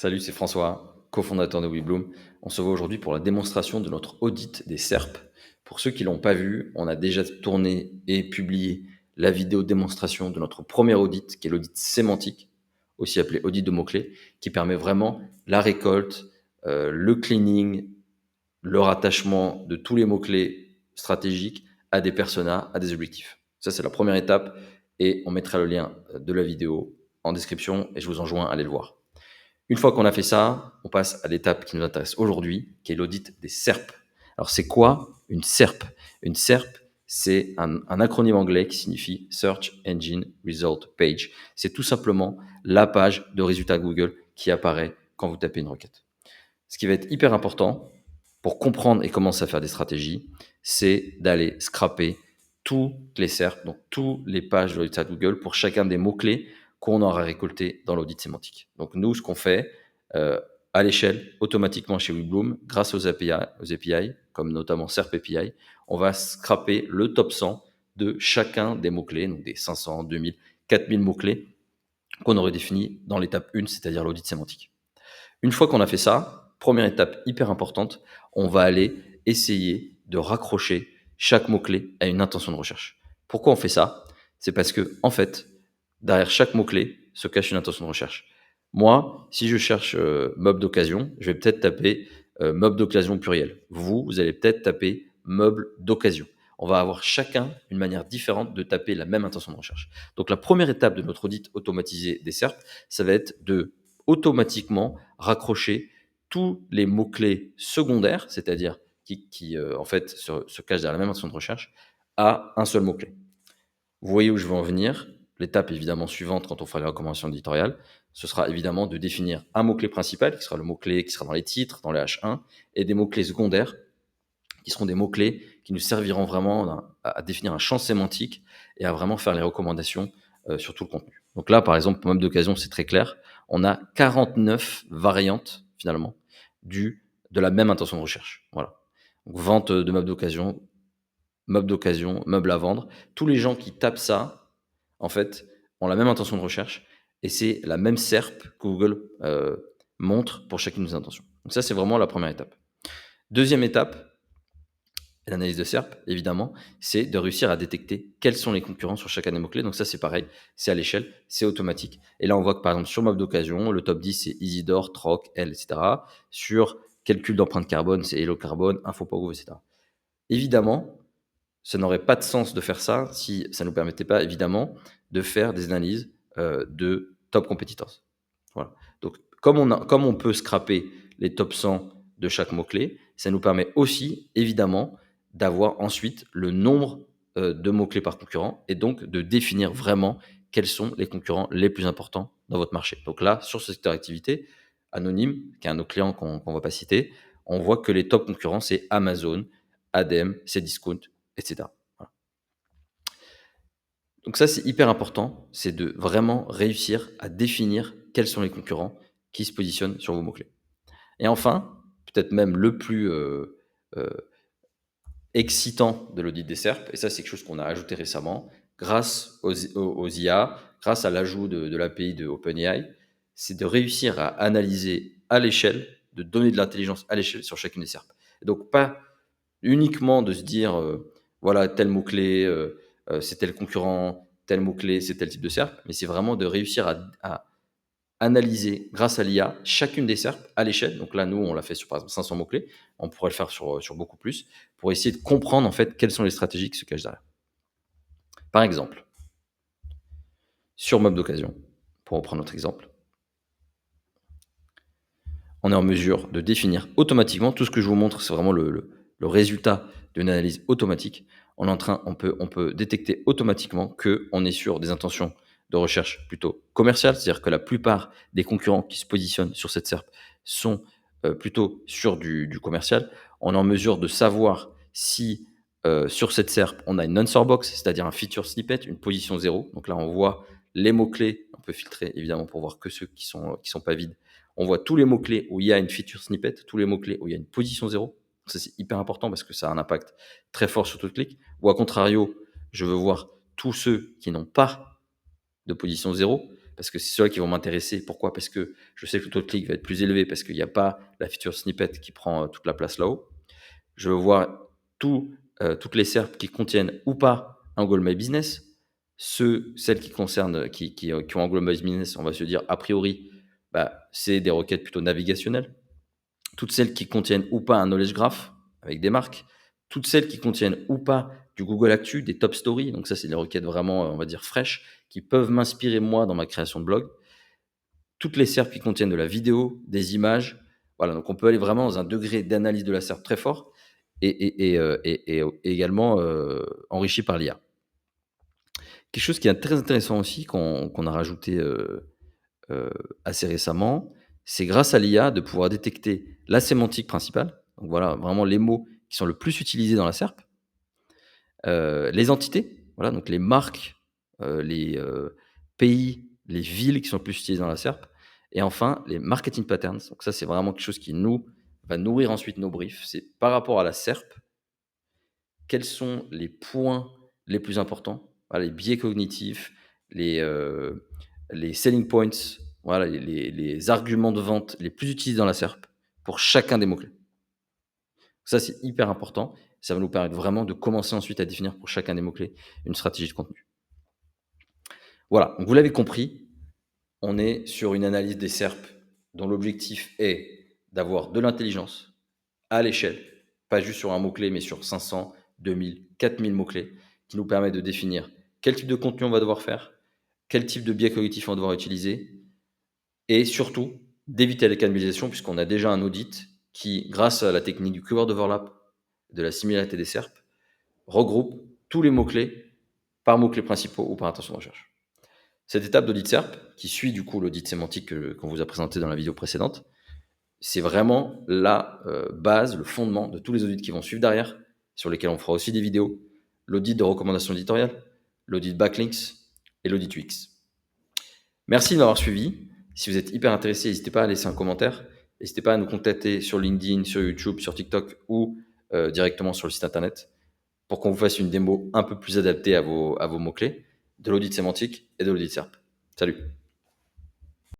Salut, c'est François, cofondateur de WeBloom. On se voit aujourd'hui pour la démonstration de notre audit des SERP. Pour ceux qui l'ont pas vu, on a déjà tourné et publié la vidéo démonstration de notre premier audit, qui est l'audit sémantique, aussi appelé audit de mots-clés, qui permet vraiment la récolte, le cleaning, le rattachement de tous les mots-clés stratégiques à des personas, à des objectifs. Ça, c'est la première étape et on mettra le lien de la vidéo en description et je vous enjoins à aller le voir. Une fois qu'on a fait ça, on passe à l'étape qui nous intéresse aujourd'hui, qui est l'audit des SERP. Alors, c'est quoi une SERP? Une SERP, c'est un acronyme anglais qui signifie Search Engine Result Page. C'est tout simplement la page de résultats Google qui apparaît quand vous tapez une requête. Ce qui va être hyper important pour comprendre et commencer à faire des stratégies, c'est d'aller scraper toutes les SERP, donc toutes les pages de résultats Google pour chacun des mots-clés qu'on aura récoltés dans l'audit sémantique. Donc nous, ce qu'on fait à l'échelle, automatiquement chez WeBloom, grâce aux API, comme notamment SERP API, on va scraper le top 100 de chacun des mots-clés, donc des 500, 2000, 4000 mots-clés qu'on aurait définis dans l'étape 1, c'est-à-dire l'audit sémantique. Une fois qu'on a fait ça, première étape hyper importante, on va aller essayer de raccrocher chaque mot-clé à une intention de recherche. Pourquoi on fait ça? C'est parce que, en fait, derrière chaque mot-clé se cache une intention de recherche. Moi, si je cherche meuble d'occasion, je vais peut-être taper meuble d'occasion pluriel. Vous allez peut-être taper meuble d'occasion. On va avoir chacun une manière différente de taper la même intention de recherche. Donc la première étape de notre audit automatisé des SERP, ça va être de automatiquement raccrocher tous les mots-clés secondaires, c'est-à-dire qui en fait se cachent derrière la même intention de recherche, à un seul mot-clé. Vous voyez où je veux en venir. L'étape évidemment suivante quand on fera les recommandations éditoriales, ce sera évidemment de définir un mot-clé principal, qui sera le mot-clé qui sera dans les titres, dans les H1, et des mots-clés secondaires, qui seront des mots-clés qui nous serviront vraiment à définir un champ sémantique et à vraiment faire les recommandations sur tout le contenu. Donc là, par exemple, pour meuble d'occasion, c'est très clair. On a 49 variantes, finalement, de la même intention de recherche. Voilà. Donc, vente de meubles d'occasion, meubles à vendre. Tous les gens qui tapent ça, en fait, ont la même intention de recherche et c'est la même SERP que Google montre pour chacune des intentions. Donc ça, c'est vraiment la première étape. Deuxième étape, l'analyse de SERP, évidemment, c'est de réussir à détecter quels sont les concurrents sur chacun des mots-clés. Donc ça, c'est pareil, c'est à l'échelle, c'est automatique. Et là, on voit que par exemple, sur meubles d'occasion, le top 10, c'est Isidore, Troc, L, etc. Sur calcul d'empreinte carbone, c'est Hello Carbone, Infopagou, etc. Évidemment, ça n'aurait pas de sens de faire ça si ça ne nous permettait pas, évidemment, de faire des analyses de top competitors. Voilà. Donc, comme on peut scraper les top 100 de chaque mot-clé, ça nous permet aussi, évidemment, d'avoir ensuite le nombre de mots-clés par concurrent et donc de définir vraiment quels sont les concurrents les plus importants dans votre marché. Donc là, sur ce secteur d'activité, Anonyme, qui est un de nos clients qu'on ne va pas citer, on voit que les top concurrents, c'est Amazon, Adem, Cdiscount, etc. Voilà. Donc ça, c'est hyper important, c'est de vraiment réussir à définir quels sont les concurrents qui se positionnent sur vos mots-clés. Et enfin, peut-être même le plus excitant de l'audit des SERP, et ça c'est quelque chose qu'on a ajouté récemment, grâce aux IA, grâce à l'ajout de l'API de OpenAI, c'est de réussir à analyser à l'échelle, de donner de l'intelligence à l'échelle sur chacune des SERP. Et donc pas uniquement de se dire, voilà, tel mot-clé, c'est tel concurrent, tel mot-clé, c'est tel type de SERP, mais c'est vraiment de réussir à analyser grâce à l'IA chacune des SERP à l'échelle. Donc là, nous, on l'a fait sur par exemple 500 mots-clés. On pourrait le faire sur beaucoup plus pour essayer de comprendre en fait quelles sont les stratégies qui se cachent derrière. Par exemple, sur meuble d'occasion, pour reprendre notre exemple, on est en mesure de définir automatiquement tout ce que je vous montre, c'est vraiment le résultat d'une analyse automatique. On peut détecter automatiquement qu'on est sur des intentions de recherche plutôt commerciales, c'est-à-dire que la plupart des concurrents qui se positionnent sur cette SERP sont plutôt sur du commercial. On est en mesure de savoir si sur cette SERP, on a une answer box, c'est-à-dire un feature snippet, une position 0. Donc là, on voit les mots-clés. On peut filtrer évidemment pour voir que ceux qui sont pas vides. On voit tous les mots-clés où il y a une feature snippet, tous les mots-clés où il y a une position 0. Ça, c'est hyper important parce que ça a un impact très fort sur tout le clic. Ou à contrario, je veux voir tous ceux qui n'ont pas de position 0, parce que c'est ceux-là qui vont m'intéresser. Pourquoi? Parce que je sais que le taux de clic va être plus élevé parce qu'il n'y a pas la feature snippet qui prend toute la place là-haut. Je veux voir toutes les SERP qui contiennent ou pas un Google My Business. Celles qui concernent, qui ont un Google My Business, on va se dire a priori, bah, c'est des requêtes plutôt navigationnelles. Toutes celles qui contiennent ou pas un knowledge graph avec des marques, toutes celles qui contiennent ou pas du Google Actu, des top stories, donc ça c'est des requêtes vraiment, on va dire fraîches, qui peuvent m'inspirer moi dans ma création de blog. Toutes les SERP qui contiennent de la vidéo, des images, voilà, donc on peut aller vraiment dans un degré d'analyse de la SERP très fort et également enrichi par l'IA. Quelque chose qui est très intéressant aussi qu'on a rajouté assez récemment, c'est grâce à l'IA de pouvoir détecter la sémantique principale, donc voilà, vraiment les mots qui sont le plus utilisés dans la SERP, les entités, voilà, donc les marques, les pays, les villes qui sont le plus utilisées dans la SERP, et enfin les marketing patterns. Donc ça, c'est vraiment quelque chose qui nous va nourrir ensuite nos briefs. C'est par rapport à la SERP, quels sont les points les plus importants, voilà, les biais cognitifs, les, heu, les selling points, voilà, les arguments de vente les plus utilisés dans la SERP pour chacun des mots-clés. Ça, c'est hyper important. Ça va nous permettre vraiment de commencer ensuite à définir pour chacun des mots-clés une stratégie de contenu. Voilà, donc vous l'avez compris, on est sur une analyse des SERP dont l'objectif est d'avoir de l'intelligence à l'échelle, pas juste sur un mot-clé, mais sur 500, 2000, 4000 mots-clés, qui nous permet de définir quel type de contenu on va devoir faire, quel type de biais cognitif on va devoir utiliser, et surtout d'éviter la cannibalisation, puisqu'on a déjà un audit qui, grâce à la technique du keyword overlap, de la similarité des SERP, regroupe tous les mots-clés par mots-clés principaux ou par intention de recherche. Cette étape d'audit SERP, qui suit du coup l'audit sémantique qu'on vous a présenté dans la vidéo précédente, c'est vraiment la base, le fondement de tous les audits qui vont suivre derrière, sur lesquels on fera aussi des vidéos, l'audit de recommandation éditoriale, l'audit backlinks et l'audit UX. Merci de m'avoir suivi. Si vous êtes hyper intéressé, n'hésitez pas à laisser un commentaire. N'hésitez pas à nous contacter sur LinkedIn, sur YouTube, sur TikTok ou directement sur le site internet pour qu'on vous fasse une démo un peu plus adaptée à vos mots-clés, de l'audit sémantique et de l'audit SERP. Salut!